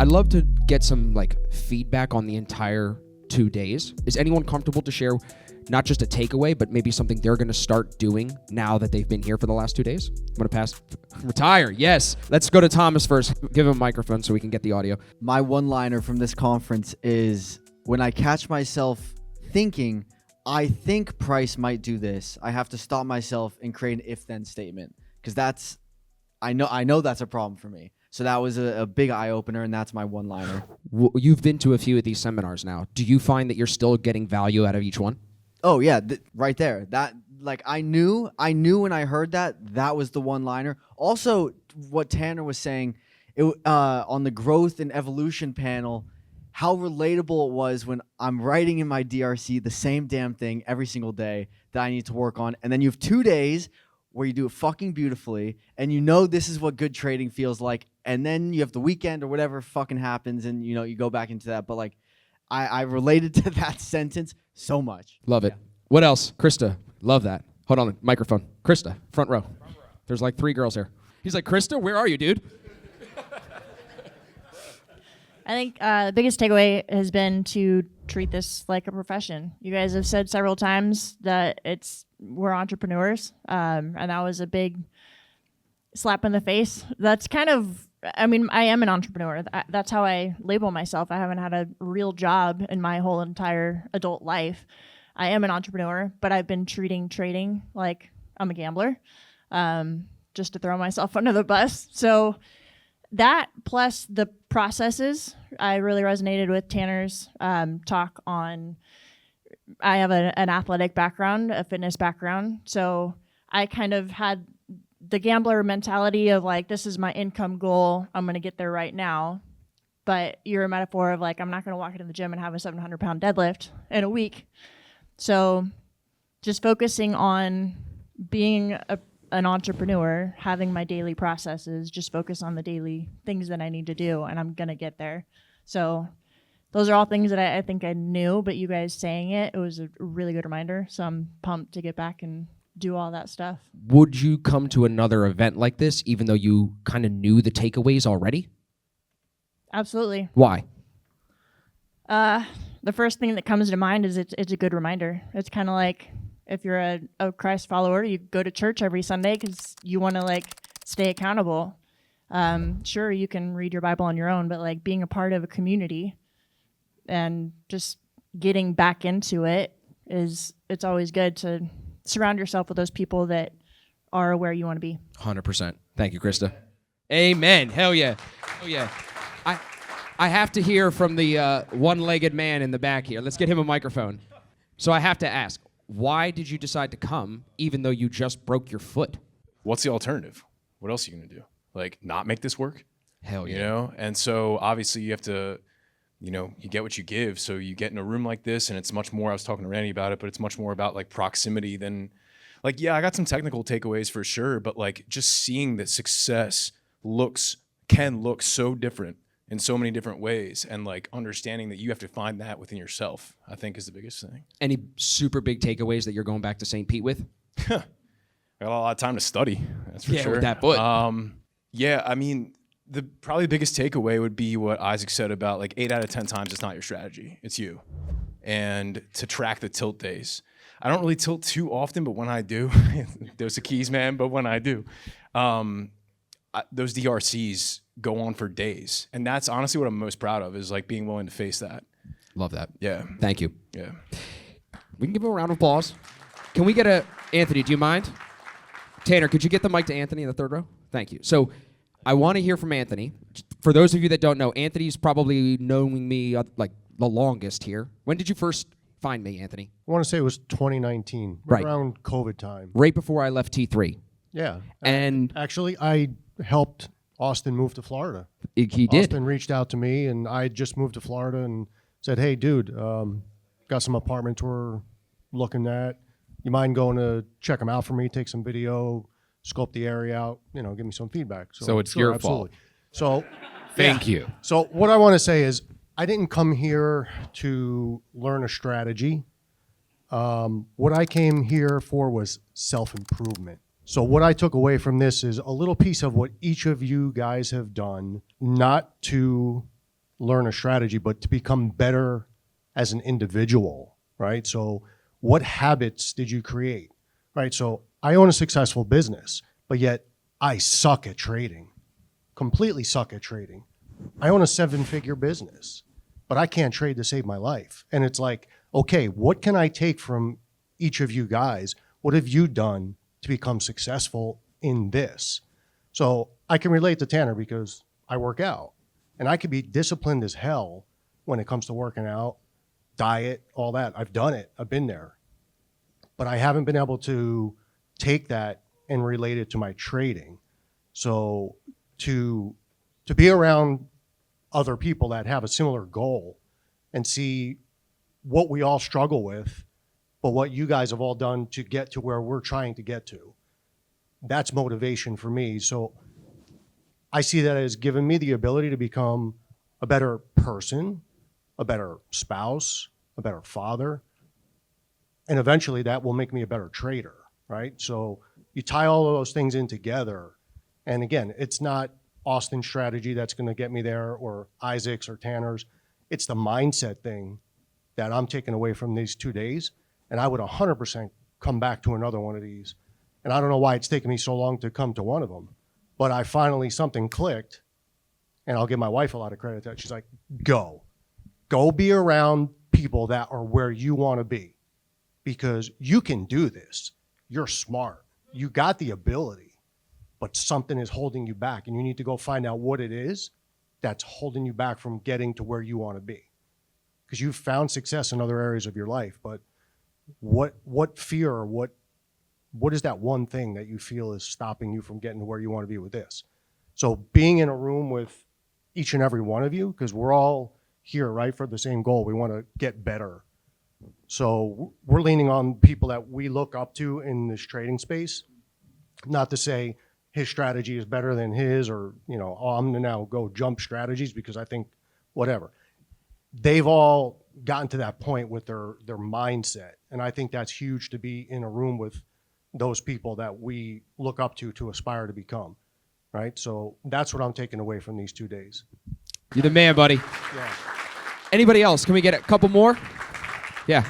I'd love to get some like feedback on the entire 2 days. Is anyone comfortable to share not just a takeaway, but maybe something they're going to start doing now that they've been here for the last 2 days? I'm going to pass. Retire. Yes. Let's go to Thomas first. Give him a microphone so we can get the audio. My one-liner from this conference is when I catch myself thinking, I think price might do this, I have to stop myself and create an if-then statement, because I know that's a problem for me. So that was a big eye-opener, and that's my one-liner. You've been to a few of these seminars now. Do you find that you're still getting value out of each one? Oh yeah, right there. That, like, I knew when I heard that was the one-liner. Also, what Tanner was saying, on the growth and evolution panel, how relatable it was when I'm writing in my DRC the same damn thing every single day that I need to work on, and then you have 2 days where you do it fucking beautifully, and you know this is what good trading feels like, and then you have the weekend or whatever fucking happens, and you know you go back into that. But like, I related to that sentence so much. Love it. What else? Krista, love that. Hold on, microphone. Krista, front row. There's like 3 girls here. He's like, Krista, where are you, dude? I think the biggest takeaway has been to treat this like a profession. You guys have said several times that we're entrepreneurs, and that was a big slap in the face. That's kind of, I mean, I am an entrepreneur. That's how I label myself. I haven't had a real job in my whole entire adult life. I am an entrepreneur, but I've been treating trading like I'm a gambler, just to throw myself under the bus. So that plus the processes, I really resonated with Tanner's talk on. I have an athletic background, a fitness background, so I kind of had the gambler mentality of like, this is my income goal, I'm going to get there right now. But you're a metaphor of like, I'm not going to walk into the gym and have a 700-pound deadlift in a week. So just focusing on being an entrepreneur, having my daily processes, just focus on the daily things that I need to do, and I'm going to get there. So those are all things that I think I knew, but you guys saying it was a really good reminder. So I'm pumped to get back and do all that stuff. Would you come to another event like this, even though you kind of knew the takeaways already? Absolutely. Why? The first thing that comes to mind is it's a good reminder. It's kind of like if you're a Christ follower, you go to church every Sunday because you want to like stay accountable. Sure, you can read your Bible on your own, but like being a part of a community and just getting back into it it's always good to surround yourself with those people that are where you want to be. 100%. Thank you, Krista. Amen. Hell yeah. Hell yeah. I have to hear from the one-legged man in the back here. Let's get him a microphone. So I have to ask, why did you decide to come even though you just broke your foot? What's the alternative? What else are you going to do? Like, not make this work? Hell yeah. You know? And so obviously you have to, you know, you get what you give. So you get in a room like this, and it's much more, I was talking to Randy about it, but it's much more about like proximity than, like, yeah, I got some technical takeaways for sure, but like just seeing that success can look so different in so many different ways, and like understanding that you have to find that within yourself, I think is the biggest thing. Any super big takeaways that you're going back to St. Pete with? I got a lot of time to study, that's for sure. With that foot. Yeah, I mean, the probably biggest takeaway would be what Isaac said about like 8 out of 10 times it's not your strategy, it's you. And to track the tilt days. I don't really tilt too often, but when I do, those are keys, man, but when I do, those DRCs go on for days. And that's honestly what I'm most proud of, is like being willing to face that. Love that. Yeah. Thank you. Yeah. We can give him a round of applause. Can we get Anthony, do you mind? Tanner, could you get the mic to Anthony in the third row? Thank you. So I want to hear from Anthony. For those of you that don't know, Anthony's probably knowing me like the longest here. When did you first find me, Anthony? I want to say it was 2019, right around COVID time. Right before I left T3. Yeah. And actually, I helped Austin move to Florida. He did. Austin reached out to me, and I just moved to Florida and said, hey, dude, got some apartments we're looking at. You mind going to check them out for me, take some video, scope the area out, you know, give me some feedback. So it's your fault. So Thank you. So what I want to say is I didn't come here to learn a strategy. What I came here for was self-improvement. So what I took away from this is a little piece of what each of you guys have done, not to learn a strategy, but to become better as an individual, right? So what habits did you create, right? So I own a successful business, but yet I suck at trading, completely suck at trading. I own a 7-figure business, but I can't trade to save my life. And it's like, okay, what can I take from each of you guys? What have you done to become successful in this? So I can relate to Tanner because I work out, and I could be disciplined as hell when it comes to working out, diet, all that. I've done it. I've been there. But I haven't been able to take that and relate it to my trading. So to be around other people that have a similar goal and see what we all struggle with, but what you guys have all done to get to where we're trying to get to, that's motivation for me. So I see that as giving me the ability to become a better person, a better spouse, a better father, and eventually that will make me a better trader, right? So you tie all of those things in together, and again, it's not Austin's strategy that's going to get me there, or Isaac's or Tanner's. It's the mindset thing that I'm taking away from these 2 days, and I would 100% come back to another one of these. And I don't know why it's taken me so long to come to one of them, but I finally, something clicked, and I'll give my wife a lot of credit that she's like, go be around people that are where you want to be, because you can do this. You're smart. You got the ability, but something is holding you back, and you need to go find out what it is that's holding you back from getting to where you want to be. Because you've found success in other areas of your life, but what fear, or what is that one thing that you feel is stopping you from getting to where you want to be with this? So being in a room with each and every one of you, because we're all here, right, for the same goal. We want to get better. So we're leaning on people that we look up to in this trading space. Not to say his strategy is better than his, or, oh, I'm going to now go jump strategies because I think whatever. They've all gotten to that point with their mindset. And I think that's huge, to be in a room with those people that we look up to aspire to become, right? So that's what I'm taking away from these 2 days. You're the man, buddy. Yeah. Anybody else? Can we get a couple more? Yeah.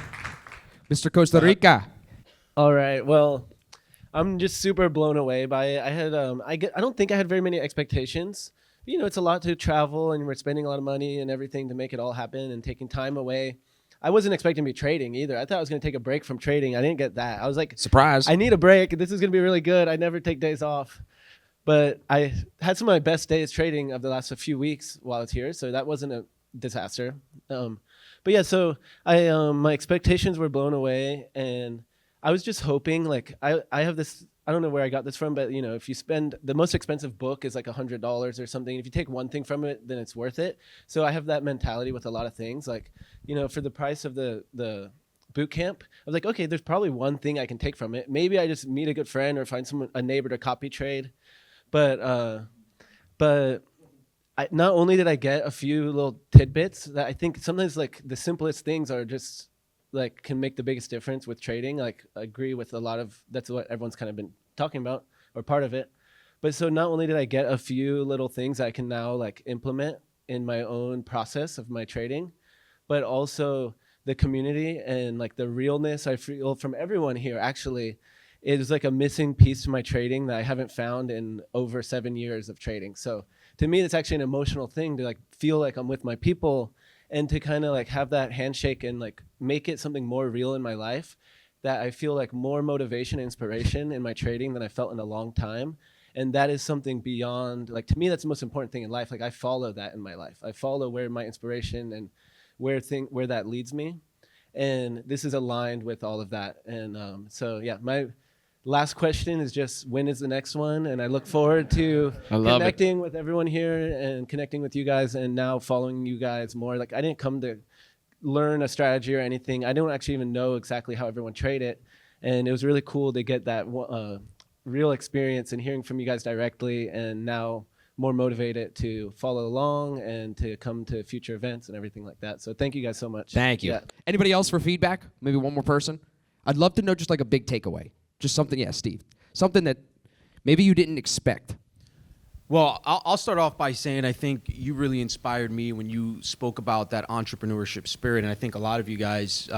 Mr. Costa Rica. All right. Well, I'm just super blown away by it. I don't think I had very many expectations. It's a lot to travel, and we're spending a lot of money and everything to make it all happen, and taking time away. I wasn't expecting to be trading either. I thought I was going to take a break from trading. I didn't get that. I was like, Surprise. I need a break. This is going to be really good. I never take days off. But I had some of my best days trading of the last few weeks while I was here, so that wasn't a disaster. But yeah, so my expectations were blown away, and I was just hoping, like, I have this, I don't know where I got this from, but if you spend, the most expensive book is like $100 or something. If you take one thing from it, then it's worth it. So I have that mentality with a lot of things. Like, for the price of the boot camp, I was like, okay, there's probably one thing I can take from it. Maybe I just meet a good friend or find a neighbor to copy trade. But not only did I get a few little tidbits that I think sometimes, like, the simplest things are just, like, can make the biggest difference with trading. Like, I agree with a lot of, that's what everyone's kind of been talking about, or part of it. But so not only did I get a few little things I can now, like, implement in my own process of my trading, but also the community and, like, the realness I feel from everyone here actually is like a missing piece to my trading that I haven't found in over 7 years of trading. So to me, it's actually an emotional thing to, like, feel like I'm with my people, and to kind of, like, have that handshake and, like, make it something more real in my life, that I feel like more motivation and inspiration in my trading than I felt in a long time. And that is something beyond, like, to me, that's the most important thing in life. Like, I follow that in my life. I follow where my inspiration and where that leads me. And this is aligned with all of that. And so, yeah, my last question is just, when is the next one? And I look forward to connecting with everyone here and connecting with you guys, and now following you guys more. Like, I didn't come to learn a strategy or anything. I don't actually even know exactly how everyone traded. And it was really cool to get that real experience and hearing from you guys directly, and now more motivated to follow along and to come to future events and everything like that. So thank you guys so much. Thank you. Yeah. Anybody else for feedback? Maybe one more person? I'd love to know just like a big takeaway. Just something, yeah, Steve. Something that maybe you didn't expect. Well, I'll start off by saying I think you really inspired me when you spoke about that entrepreneurship spirit. And I think a lot of you guys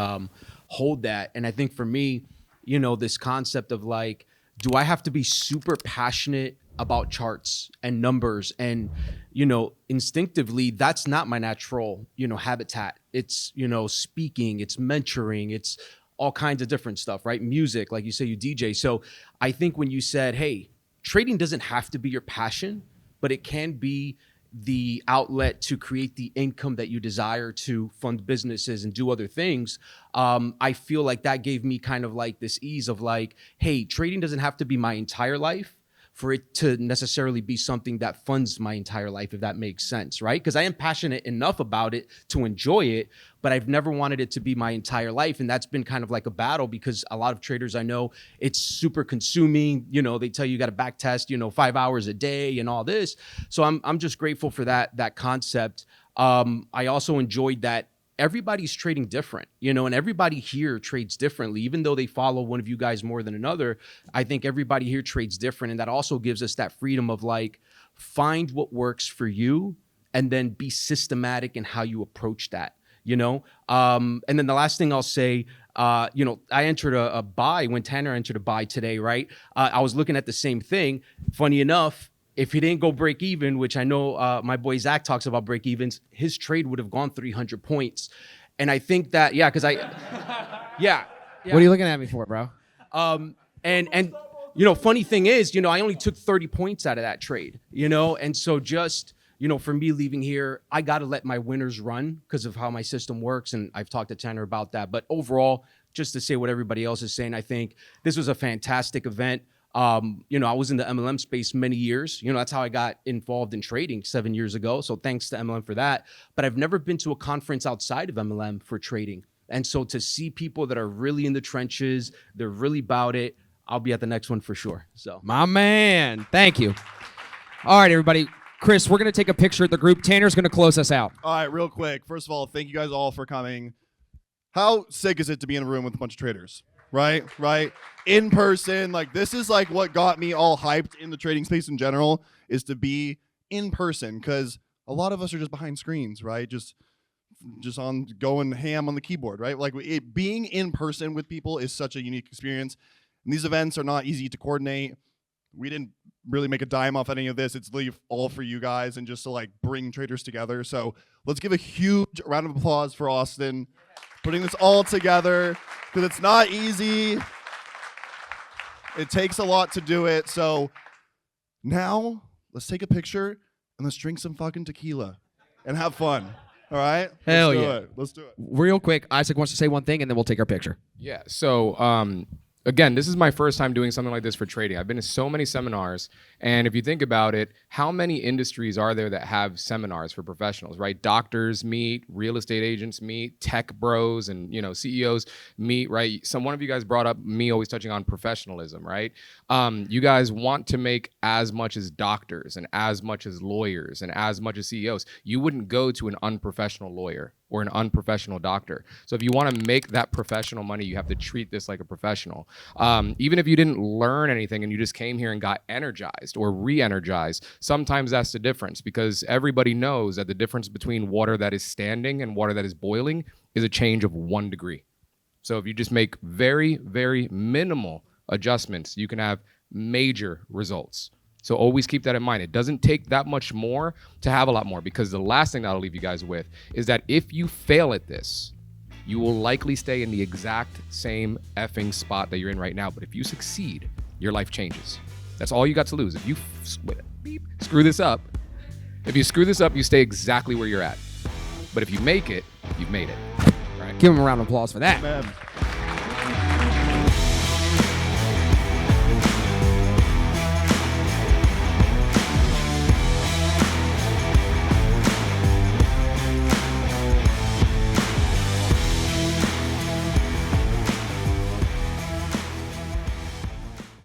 hold that. And I think for me, you know, this concept of like, do I have to be super passionate about charts and numbers? And, you know, instinctively, that's not my natural, you know, habitat. It's, you know, speaking, it's mentoring, it's all kinds of different stuff, right? Music, like you say, you DJ. So I think when you said, hey, trading doesn't have to be your passion, but it can be the outlet to create the income that you desire to fund businesses and do other things. I feel like that gave me kind of like this ease of like, hey, trading doesn't have to be my entire life for it to necessarily be something that funds my entire life, if that makes sense, right? Because I am passionate enough about it to enjoy it, but I've never wanted it to be my entire life. And that's been kind of like a battle because a lot of traders I know, it's super consuming. You know, they tell you got to back test, you know, 5 hours a day and all this. So I'm just grateful for that concept. I also enjoyed that everybody's trading different, you know, and everybody here trades differently. Even though they follow one of you guys more than another, I think everybody here trades different. And that also gives us that freedom of like, find what works for you and then be systematic in how you approach that, you know? And then the last thing I'll say, you know, I entered a buy when Tanner entered a buy today, right? I was looking at the same thing. Funny enough, if he didn't go break even, which I know my boy Zach talks about break evens, his trade would have gone 300 points. And I think that, yeah, because yeah. What are you looking at me for, bro? And you know, funny thing is, you know, I only took 30 points out of that trade, you know, and so just, you know, for me leaving here, I got to let my winners run because of how my system works. And I've talked to Tanner about that. But overall, just to say what everybody else is saying, I think this was a fantastic event. You know, I was in the MLM space many years. You know, that's how I got involved in trading 7 years ago. So thanks to MLM for that. But I've never been to a conference outside of MLM for trading. And so to see people that are really in the trenches, they're really about it, I'll be at the next one for sure. So My man. Thank you. All right, everybody. Chris, we're going to take a picture of the group. Tanner's going to close us out. All right, real quick. First of all, thank you guys all for coming. How sick is it to be in a room with a bunch of traders? Right? In person. Like, this is like what got me all hyped in the trading space in general, is to be in person, because a lot of us are just behind screens, right? Just on going ham on the keyboard, right? Like, being in person with people is such a unique experience. And these events are not easy to coordinate. We didn't really make a dime off any of this. It's really all for you guys and just to like bring traders together. So let's give a huge round of applause for Austin putting this all together, because it's not easy. It takes a lot to do it. So now let's take a picture and let's drink some fucking tequila and have fun. All right? Hell Let's do yeah. it. Let's do it. Real quick, Isaac wants to say one thing, and then we'll take our picture. Yeah. So, again, this is my first time doing something like this for trading. I've been to so many seminars, and if you think about it, how many industries are there that have seminars for professionals, right? Doctors meet, real estate agents meet, tech bros and, you know, CEOs meet, right? One of you guys brought up me always touching on professionalism, right? You guys want to make as much as doctors and as much as lawyers and as much as CEOs. You wouldn't go to an unprofessional lawyer or an unprofessional doctor. So if you want to make that professional money, you have to treat this like a professional. Even if you didn't learn anything and you just came here and got energized or re-energized, sometimes that's the difference, because everybody knows that the difference between water that is standing and water that is boiling is a change of 1 degree. So if you just make very, very minimal adjustments, you can have major results. So always keep that in mind. It doesn't take that much more to have a lot more, because the last thing that I'll leave you guys with is that if you fail at this, you will likely stay in the exact same effing spot that you're in right now. But if you succeed, your life changes. That's all you got to lose. If you screw this up, you stay exactly where you're at. But if you make it, you've made it. All right? Give him a round of applause for that. Man.